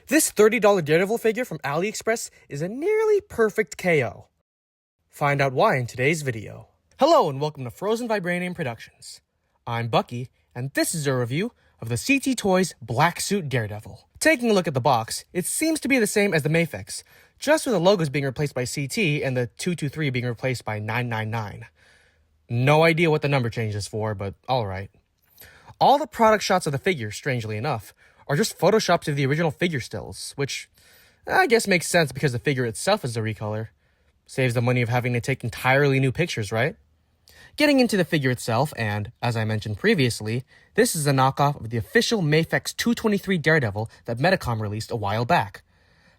This $30 Daredevil figure from AliExpress is a nearly perfect KO. Find out why in today's video. Hello and welcome to Frozen Vibranium Productions. I'm Bucky, and this is a review of the CT Toys Black Suit Daredevil. Taking a look at the box, it seems to be the same as the Mafex, just with the logos being replaced by CT and the 223 being replaced by 999. No idea what the number change is for, but alright. All the product shots of the figure, strangely enough, are just photoshops of the original figure stills, which I guess makes sense because the figure itself is a recolor. Saves the money of having to take entirely new pictures, right? Getting into the figure itself, and as I mentioned previously, this is a knockoff of the official Mafex 223 Daredevil that Medicom released a while back.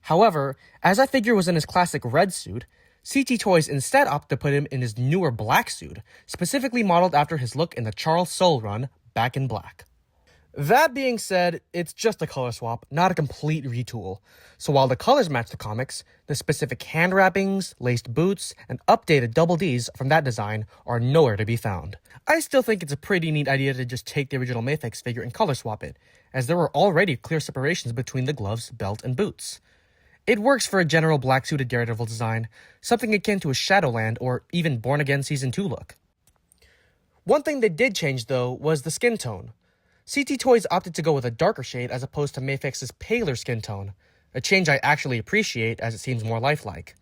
However, as that figure was in his classic red suit, CT Toys instead opted to put him in his newer black suit, specifically modeled after his look in the Charles Soule run, Back in Black. That being said, it's just a color swap, not a complete retool. So while the colors match the comics, the specific hand wrappings, laced boots, and updated double Ds from that design are nowhere to be found. I still think it's a pretty neat idea to just take the original Mafex figure and color swap it, as there were already clear separations between the gloves, belt, and boots. It works for a general black-suited Daredevil design, something akin to a Shadowland or even Born Again Season 2 look. One thing they did change, though, was the skin tone. CT Toys opted to go with a darker shade as opposed to Mafex's paler skin tone, a change I actually appreciate as it seems more lifelike.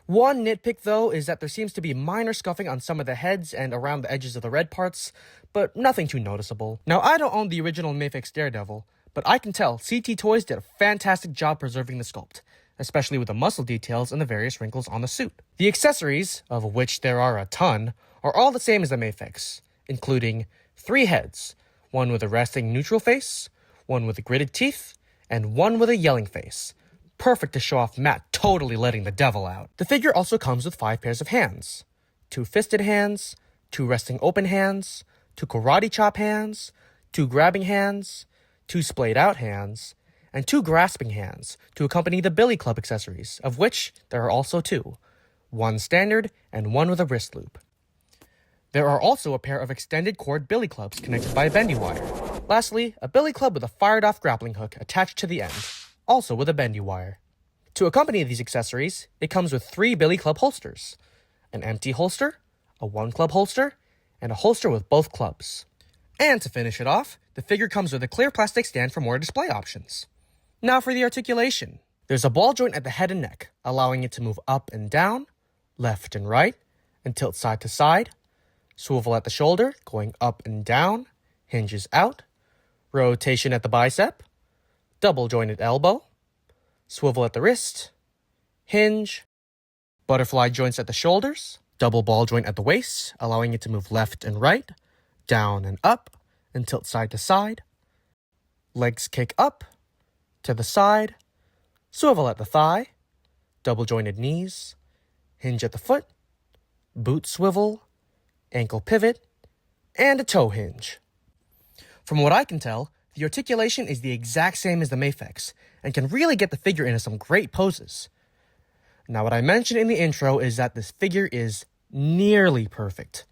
One nitpick though is that there seems to be minor scuffing on some of the heads and around the edges of the red parts, but nothing too noticeable. Now I don't own the original Mafex Daredevil, but I can tell CT Toys did a fantastic job preserving the sculpt, especially with the muscle details and the various wrinkles on the suit. The accessories, of which there are a ton, are all the same as the Mafex, including 3 heads, one with a resting neutral face, one with gritted teeth, and one with a yelling face. Perfect to show off Matt totally letting the devil out. The figure also comes with 5 pairs of hands. 2 fisted hands, 2 resting open hands, 2 karate chop hands, 2 grabbing hands, 2 splayed out hands, and 2 grasping hands to accompany the Billy Club accessories, of which there are also 2. 1 standard and 1 with a wrist loop. There are also a pair of extended cord billy clubs connected by a bendy wire. Lastly, a billy club with a fired-off grappling hook attached to the end, also with a bendy wire. To accompany these accessories, it comes with 3 billy club holsters, an empty holster, a 1 club holster, and a holster with both clubs. And to finish it off, the figure comes with a clear plastic stand for more display options. Now for the articulation. There's a ball joint at the head and neck, allowing it to move up and down, left and right, and tilt side to side. Swivel at the shoulder, going up and down, hinges out, rotation at the bicep, double jointed elbow, swivel at the wrist, hinge, butterfly joints at the shoulders, double ball joint at the waist, allowing it to move left and right, down and up, and tilt side to side, legs kick up, to the side, swivel at the thigh, double jointed knees, hinge at the foot, boot swivel, ankle pivot, and a toe hinge. From what I can tell, the articulation is the exact same as the Mafex, and can really get the figure into some great poses. Now what I mentioned in the intro is that this figure is nearly perfect.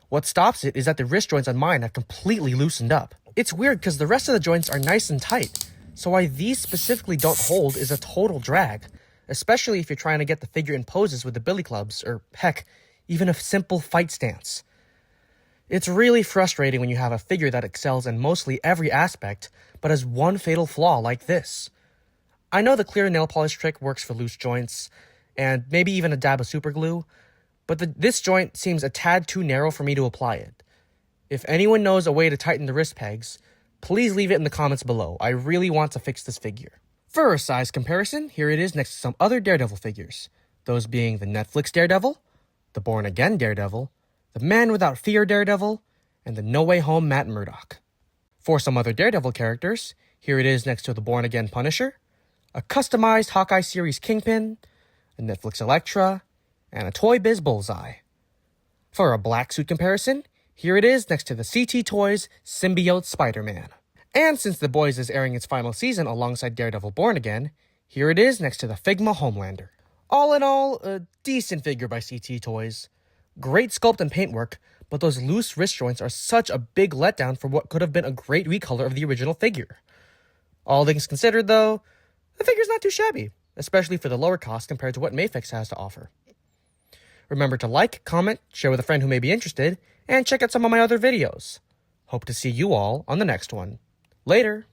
What stops it is that the wrist joints on mine have completely loosened up. It's weird because the rest of the joints are nice and tight, so why these specifically don't hold is a total drag, especially if you're trying to get the figure in poses with the billy clubs, or heck, even a simple fight stance. It's really frustrating when you have a figure that excels in mostly every aspect, but has one fatal flaw like this. I know the clear nail polish trick works for loose joints, and maybe even a dab of super glue, but this joint seems a tad too narrow for me to apply it. If anyone knows a way to tighten the wrist pegs, please leave it in the comments below. I really want to fix this figure. For a size comparison, here it is next to some other Daredevil figures, those being the Netflix Daredevil, the Born Again Daredevil, the Man Without Fear Daredevil, and the No Way Home Matt Murdock. For some other Daredevil characters, here it is next to the Born Again Punisher, a customized Hawkeye series Kingpin, a Netflix Elektra, and a Toy Biz Bullseye. For a black suit comparison, here it is next to the CT Toys Symbiote Spider-Man. And since The Boys is airing its final season alongside Daredevil Born Again, here it is next to the Figma Homelander. All in all, a decent figure by CT Toys. Great sculpt and paintwork, but those loose wrist joints are such a big letdown for what could have been a great recolor of the original figure. All things considered though, the figure's not too shabby, especially for the lower cost compared to what Mafex has to offer. Remember to like, comment, share with a friend who may be interested, and check out some of my other videos. Hope to see you all on the next one. Later!